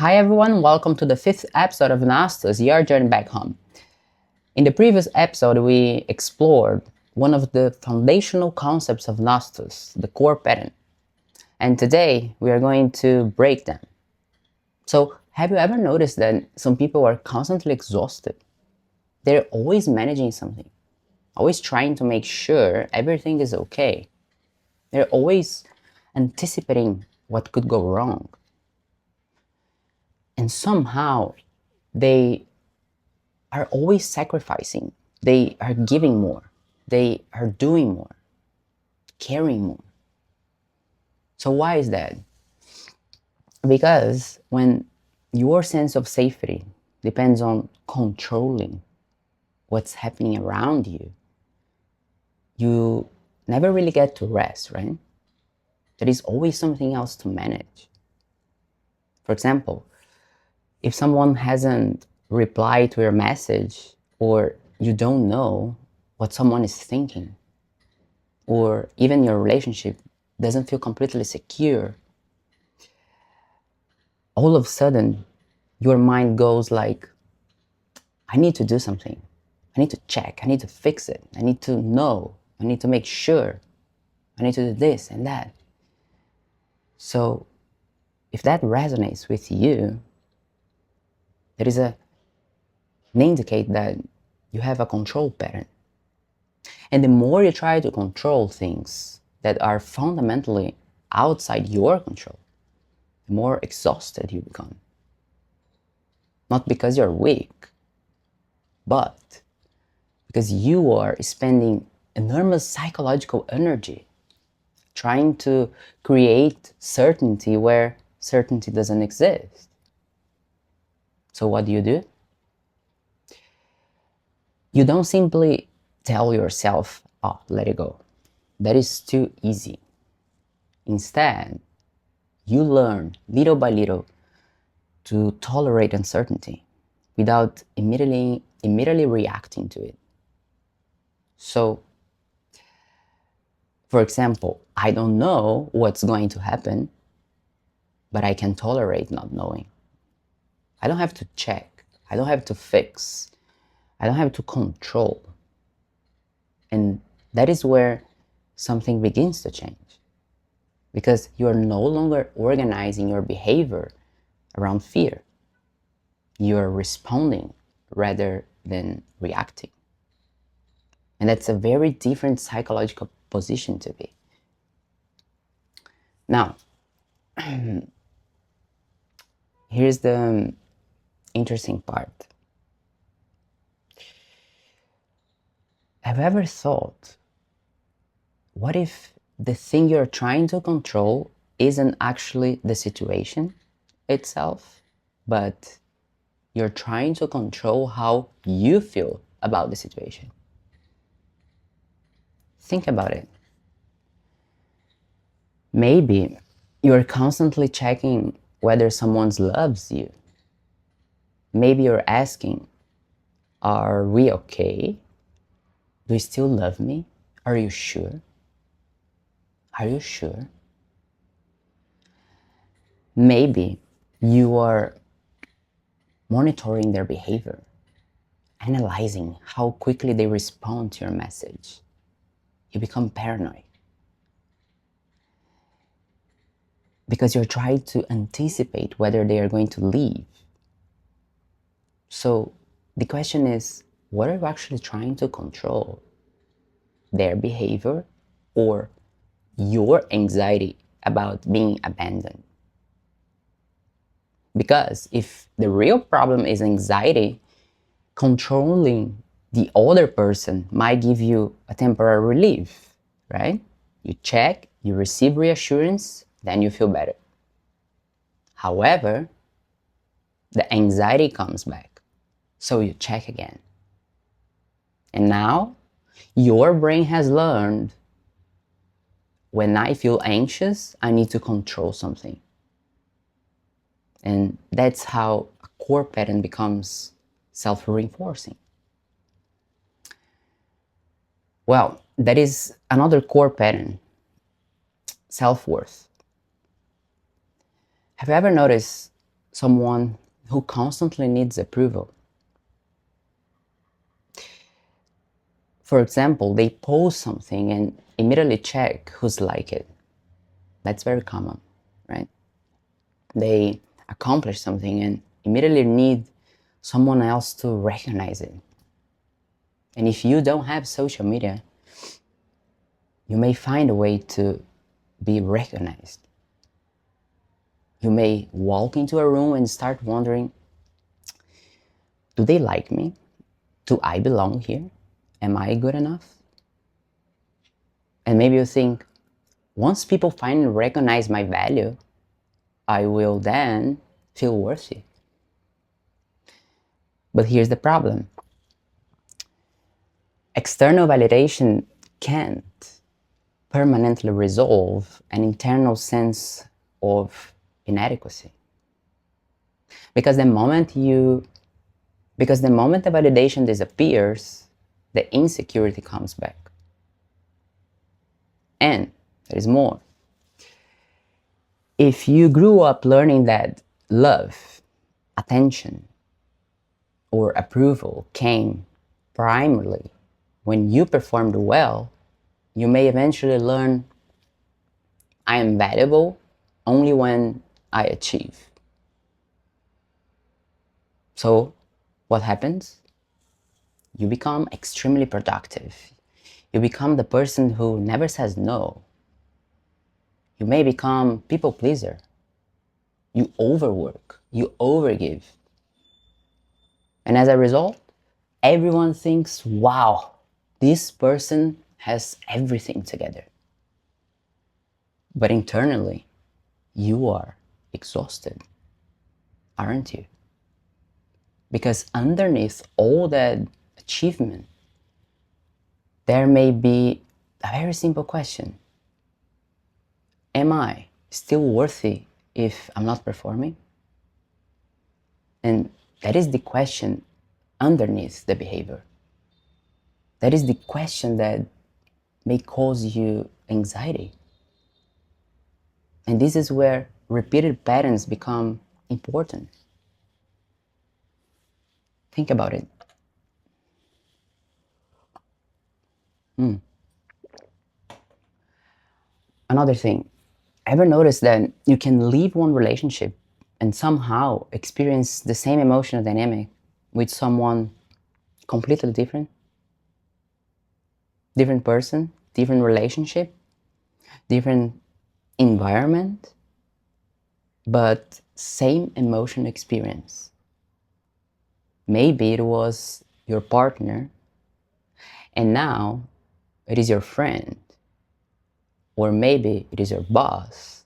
Hi everyone, welcome to the 5th episode of Gnostos, Your Journey Back Home. In the previous episode, we explored one of the foundational concepts of Gnostos, the core pattern. And today, we are going to break them. So, have you ever noticed that some people are constantly exhausted? They're always managing something, always trying to make sure everything is okay. They're always anticipating what could go wrong. And somehow, they are always sacrificing. They are giving more. They are doing more, caring more. So why is that? Because when your sense of safety depends on controlling what's happening around you, you never really get to rest, right? There is always something else to manage. For example, if someone hasn't replied to your message, or you don't know what someone is thinking, or even your relationship doesn't feel completely secure, all of a sudden your mind goes like, I need to do something. I need to check. I need to fix it. I need to know. I need to make sure. I need to do this and that. So if that resonates with you, there is an indicate that you have a control pattern. And the more you try to control things that are fundamentally outside your control, the more exhausted you become. Not because you're weak, but because you are spending enormous psychological energy trying to create certainty where certainty doesn't exist. So what do? You don't simply tell yourself, oh, let it go. That is too easy. Instead, you learn little by little to tolerate uncertainty without immediately reacting to it. So, for example, I don't know what's going to happen, but I can tolerate not knowing. I don't have to check. I don't have to fix. I don't have to control. And that is where something begins to change. Because you are no longer organizing your behavior around fear. You are responding rather than reacting. And that's a very different psychological position to be. Now, here's the interesting part. Have you ever thought, what if the thing you're trying to control isn't actually the situation itself, but you're trying to control how you feel about the situation? Think about it. Maybe you're constantly checking whether someone loves you. Maybe you're asking, are we okay? Do you still love me? Are you sure? Are you sure? Maybe you are monitoring their behavior, analyzing how quickly they respond to your message. You become paranoid because you're trying to anticipate whether they are going to leave. So the question is, what are you actually trying to control? Their behavior or your anxiety about being abandoned? Because if the real problem is anxiety, controlling the other person might give you a temporary relief, right? You check, you receive reassurance, then you feel better. However, the anxiety comes back, so you check again. And now, your brain has learned, when I feel anxious, I need to control something. And that's how a core pattern becomes self-reinforcing. Well, that is another core pattern, self-worth. Have you ever noticed someone who constantly needs approval. For example, they post something and immediately check who's like it. That's very common, right? They accomplish something and immediately need someone else to recognize it. And if you don't have social media, you may find a way to be recognized. You may walk into a room and start wondering, do they like me? Do I belong here? Am I good enough? And maybe you think, once people finally recognize my value, I will then feel worthy. But here's the problem. External validation can't permanently resolve an internal sense of inadequacy. Because the moment the validation disappears, the insecurity comes back. And there is more. If you grew up learning that love, attention, or approval came primarily when you performed well, you may eventually learn, I am valuable only when I achieve. So what happens? You become extremely productive. You become the person who never says no. You may become people pleaser. You overwork. You overgive. And as a result, everyone thinks, wow, this person has everything together. But internally, you are exhausted, aren't you? Because underneath all that achievement, there may be a very simple question. Am I still worthy if I'm not performing? And that is the question underneath the behavior. That is the question that may cause you anxiety. And this is where repeated patterns become important. Think about it. Another thing, ever notice that you can leave one relationship and somehow experience the same emotional dynamic with someone completely different? Different person, different relationship, different environment, but same emotional experience. Maybe it was your partner, and now it is your friend, or maybe it is your boss,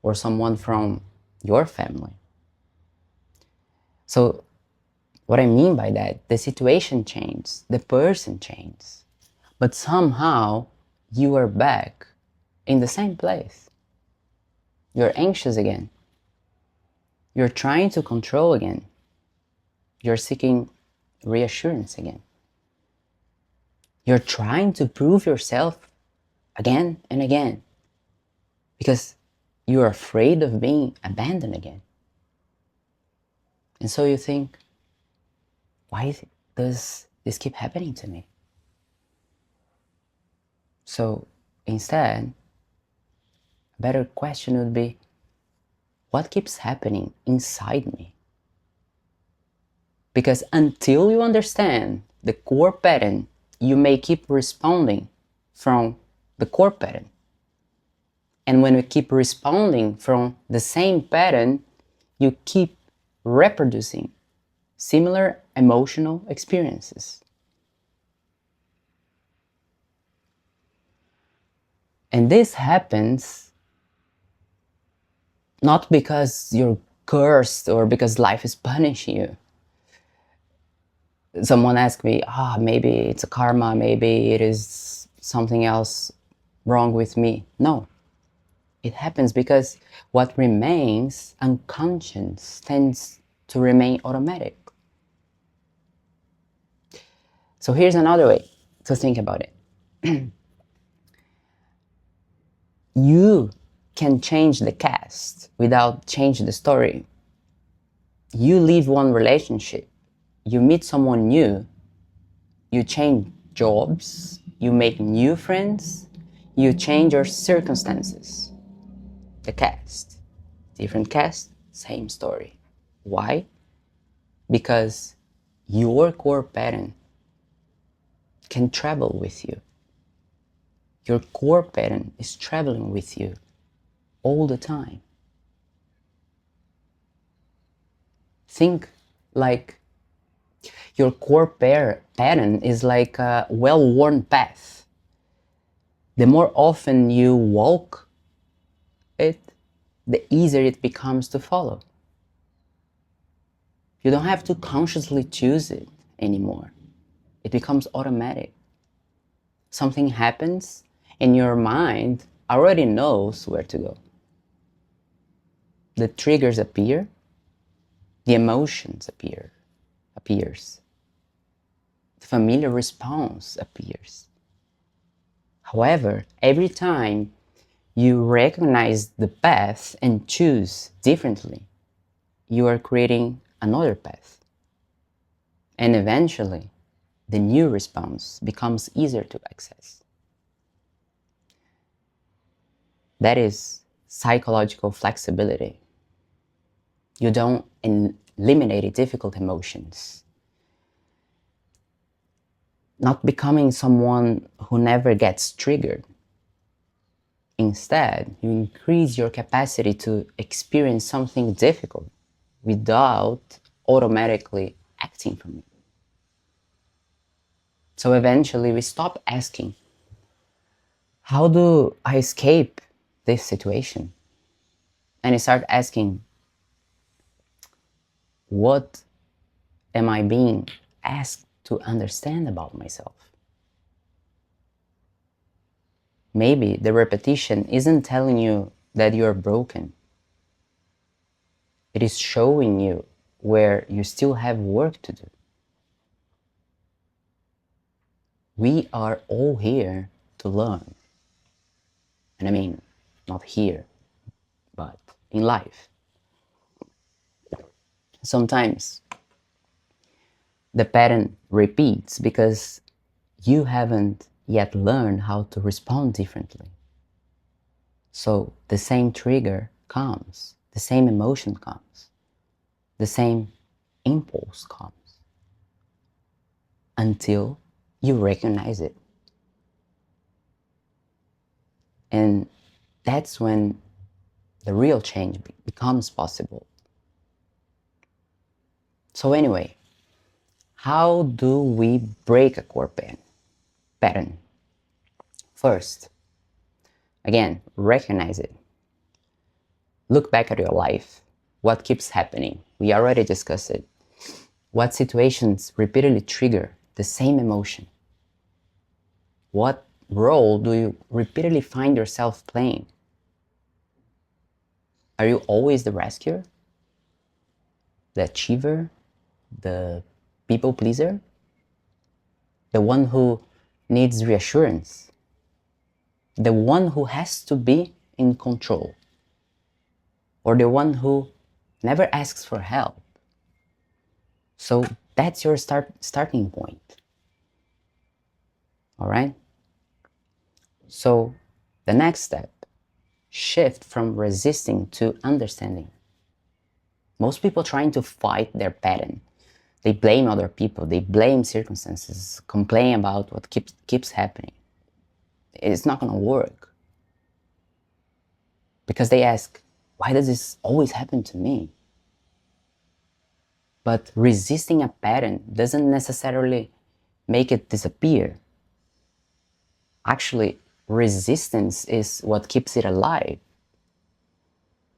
or someone from your family. So what I mean by that, the situation changes, the person changes, but somehow you are back in the same place. You're anxious again. You're trying to control again. You're seeking reassurance again. You're trying to prove yourself again and again because you're afraid of being abandoned again. And so you think, why does this keep happening to me? So instead, a better question would be, what keeps happening inside me? Because until you understand the core pattern, you may keep responding from the core pattern. And when you keep responding from the same pattern, you keep reproducing similar emotional experiences. And this happens not because you're cursed or because life is punishing you. Someone asked me, maybe it's a karma, maybe it is something else wrong with me. No, it happens because what remains unconscious tends to remain automatic. So here's another way to think about it. You can change the cast without changing the story. you leave one relationship, you meet someone new, you change jobs, you make new friends, you change your circumstances. The cast. Different cast, same story. Why? Because your core pattern can travel with you. Your core pattern is traveling with you all the time. Think like your core pattern is like a well-worn path. The more often you walk it, the easier it becomes to follow. You don't have to consciously choose it anymore. It becomes automatic. Something happens and your mind already knows where to go. The triggers appear, the emotions appears. The familiar response appears. However, every time you recognize the path and choose differently, you are creating another path. And eventually, the new response becomes easier to access. That is psychological flexibility. You don't eliminate difficult emotions. Not becoming someone who never gets triggered. Instead, you increase your capacity to experience something difficult without automatically acting from it. So eventually we stop asking, how do I escape this situation? And I start asking, what am I being asked to understand about myself? Maybe the repetition isn't telling you that you're broken. It is showing you where you still have work to do. We are all here to learn. And I mean, not here, but in life. Sometimes the pattern repeats because you haven't yet learned how to respond differently. So the same trigger comes, the same emotion comes, the same impulse comes until you recognize it. And that's when the real change becomes possible. So anyway, how do we break a core pattern? First, again, recognize it. Look back at your life. What keeps happening? We already discussed it. What situations repeatedly trigger the same emotion? What role do you repeatedly find yourself playing? Are you always the rescuer? The achiever? The people pleaser? The one who needs reassurance? The one who has to be in control? Or the one who never asks for help? So that's your starting point. All right? So the next step, shift from resisting to understanding. Most people trying to fight their pattern. They blame other people, they blame circumstances, complain about what keeps happening. It's not gonna work. Because they ask, why does this always happen to me? But resisting a pattern doesn't necessarily make it disappear. Actually, resistance is what keeps it alive.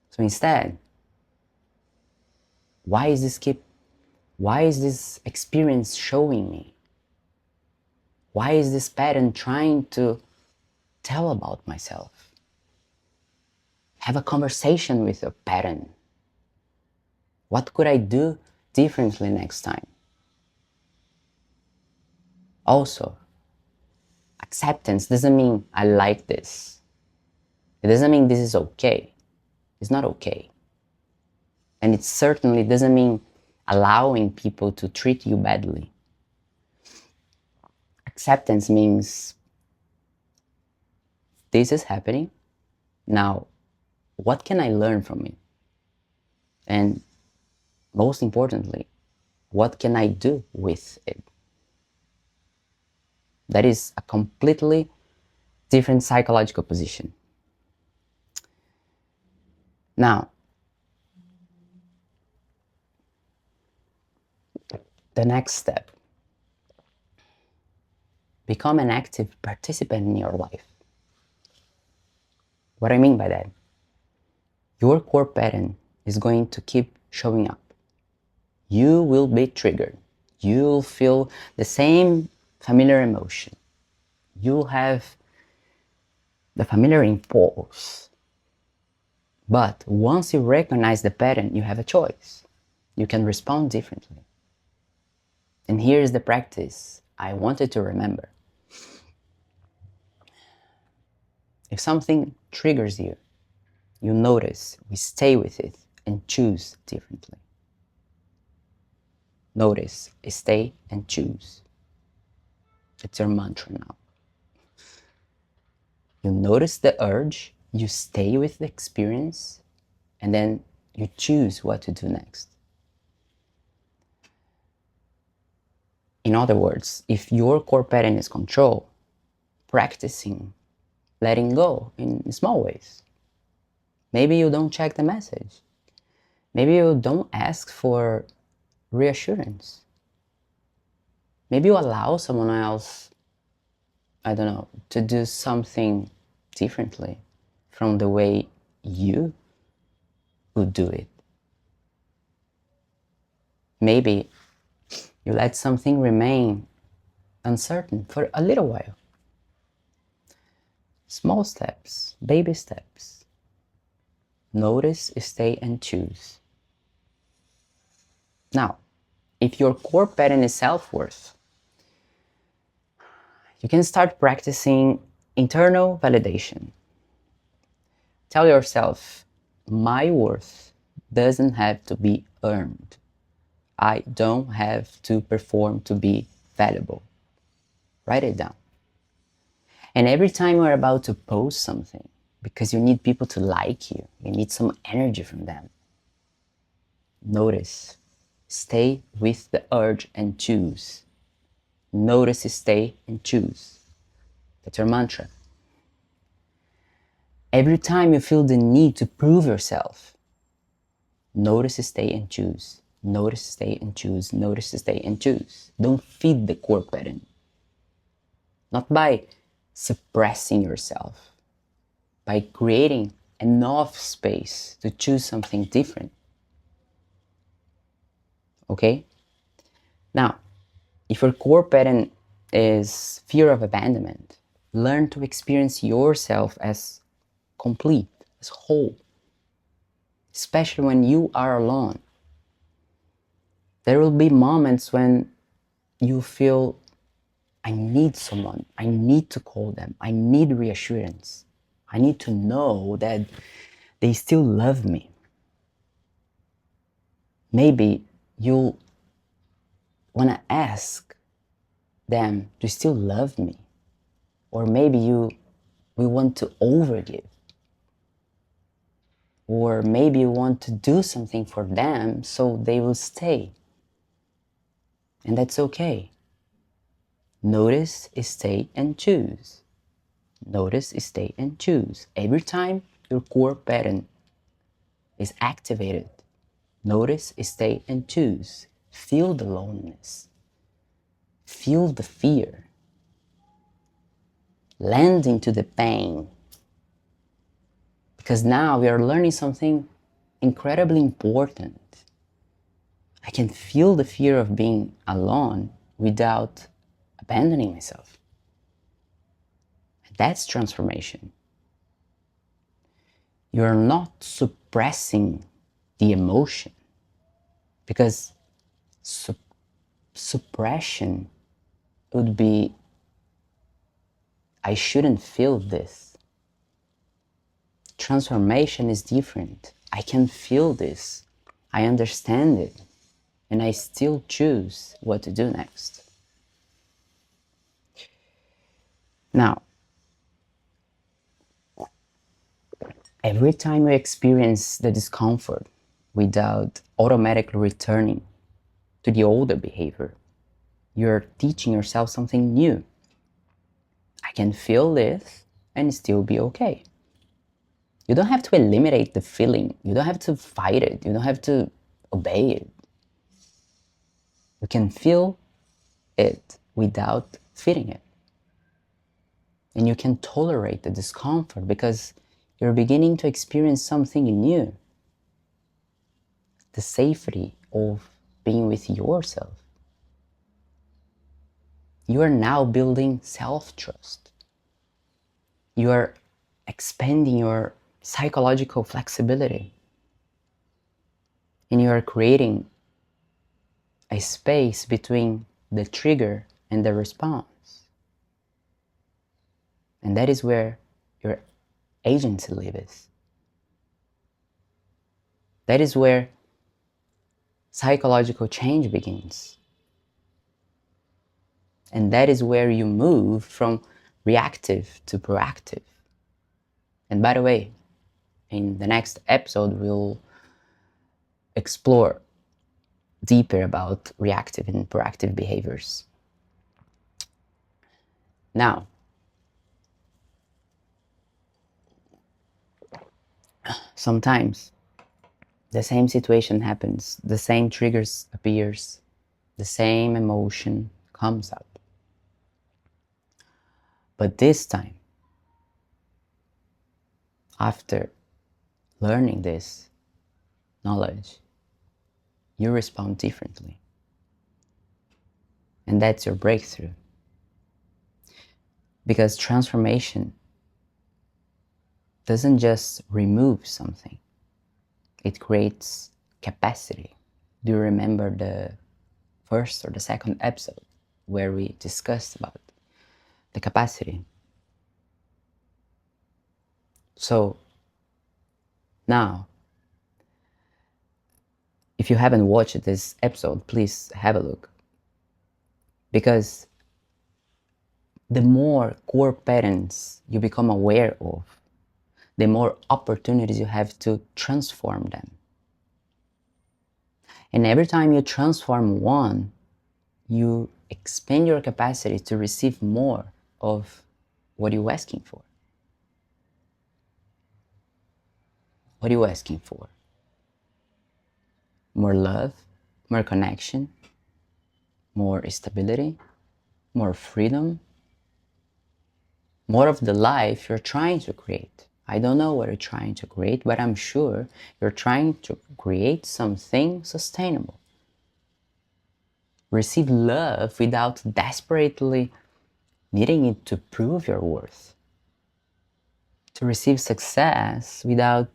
So instead, why is this experience showing me? Why is this pattern trying to tell about myself? Have a conversation with your pattern. What could I do differently next time? Also, acceptance doesn't mean I like this. It doesn't mean this is okay. It's not okay. And it certainly doesn't mean allowing people to treat you badly. Acceptance means this is happening. Now, what can I learn from it? And most importantly, what can I do with it? That is a completely different psychological position. Now, the next step, become an active participant in your life. What I mean by that, your core pattern is going to keep showing up. You will be triggered. You'll feel the same familiar emotion. You'll have the familiar impulse. But once you recognize the pattern, you have a choice. You can respond differently. And here is the practice I wanted to remember. If something triggers you, you notice, we stay with it and choose differently. Notice, stay, and choose. It's your mantra now. You notice the urge, you stay with the experience, and then you choose what to do next. In other words, if your core pattern is control, practicing letting go in small ways. Maybe you don't check the message. Maybe you don't ask for reassurance. Maybe you allow someone else, I don't know, to do something differently from the way you would do it. Maybe you let something remain uncertain for a little while. Small steps, baby steps. Notice, stay, and choose. Now, if your core pattern is self-worth, you can start practicing internal validation. Tell yourself, my worth doesn't have to be earned. I don't have to perform to be valuable. Write it down. And every time you're about to post something, because you need people to like you, you need some energy from them, notice, stay with the urge and choose. Notice, stay, and choose. That's your mantra. Every time you feel the need to prove yourself, notice, stay, and choose. Notice, stay, and choose. Notice, stay, and choose. Don't feed the core pattern. Not by suppressing yourself, by creating enough space to choose something different. Okay? Now, if your core pattern is fear of abandonment, learn to experience yourself as complete, as whole, especially when you are alone. There will be moments when you feel, I need someone, I need to call them, I need reassurance, I need to know that they still love me. Maybe you'll want to ask them to still love me, or maybe we want to overgive, or maybe you want to do something for them so they will stay, and that's okay. Notice, stay, and choose. Notice, stay, and choose. Every time your core pattern is activated, notice, stay, and choose. Feel the loneliness. Feel the fear. Land into the pain. Because now we are learning something incredibly important. I can feel the fear of being alone without abandoning myself. That's transformation. You're not suppressing the emotion, because suppression would be, I shouldn't feel this. Transformation is different. I can feel this. I understand it, and I still choose what to do next. Now, every time you experience the discomfort without automatically returning to the older behavior, you're teaching yourself something new. I can feel this and still be okay. You don't have to eliminate the feeling. You don't have to fight it. You don't have to obey it. You can feel it without feeding it. And you can tolerate the discomfort because you're beginning to experience something new. The safety of being with yourself. You are now building self-trust. You are expanding your psychological flexibility. And you are creating a space between the trigger and the response. And that is where your agency lives. That is where psychological change begins. And that is where you move from reactive to proactive. And by the way, in the next episode, we'll explore deeper about reactive and proactive behaviors. Now, sometimes the same situation happens, the same triggers appears, the same emotion comes up. But this time, after learning this knowledge, you respond differently. And that's your breakthrough. Because transformation doesn't just remove something, it creates capacity. Do you remember the first or the second episode where we discussed about the capacity? So now, if you haven't watched this episode, please have a look. Because the more core patterns you become aware of, the more opportunities you have to transform them. And every time you transform one, you expand your capacity to receive more of what you're asking for. What are you asking for? More love, more connection, more stability, more freedom, more of the life you're trying to create. I don't know what you're trying to create, but I'm sure you're trying to create something sustainable. Receive love without desperately needing it to prove your worth. To receive success without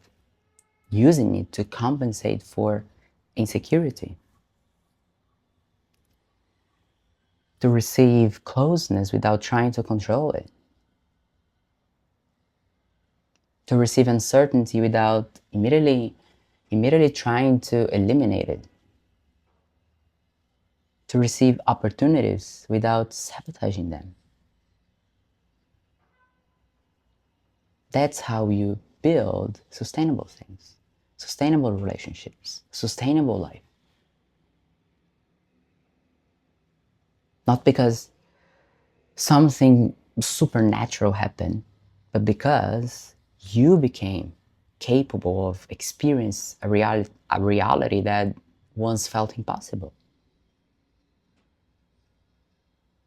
using it to compensate for insecurity. To receive closeness without trying to control it. To receive uncertainty without immediately trying to eliminate it. To receive opportunities without sabotaging them. That's how you build sustainable things, sustainable relationships, sustainable life. Not because something supernatural happened, but because you became capable of experience a reality that once felt impossible.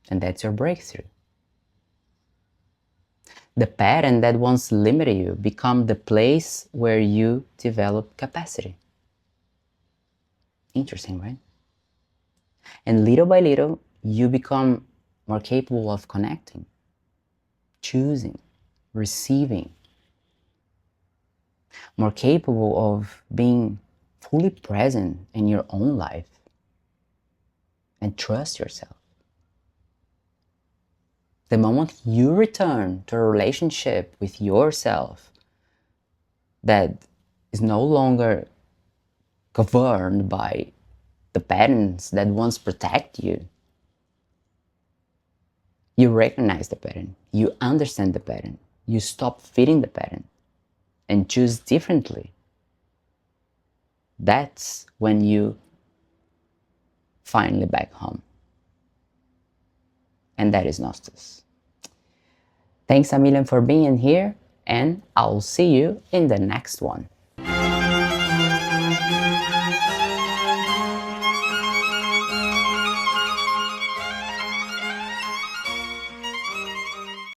And that's your breakthrough. The pattern that once limited you become the place where you develop capacity. Interesting, right? And little by little, you become more capable of connecting, choosing, receiving, more capable of being fully present in your own life, and trust yourself. The moment you return to a relationship with yourself that is no longer governed by the patterns that once protect you. You recognize the pattern, you understand the pattern, you stop fitting the pattern and choose differently. That's when you finally back home. And that is Gnosis. Thanks a million for being here, and I'll see you in the next one.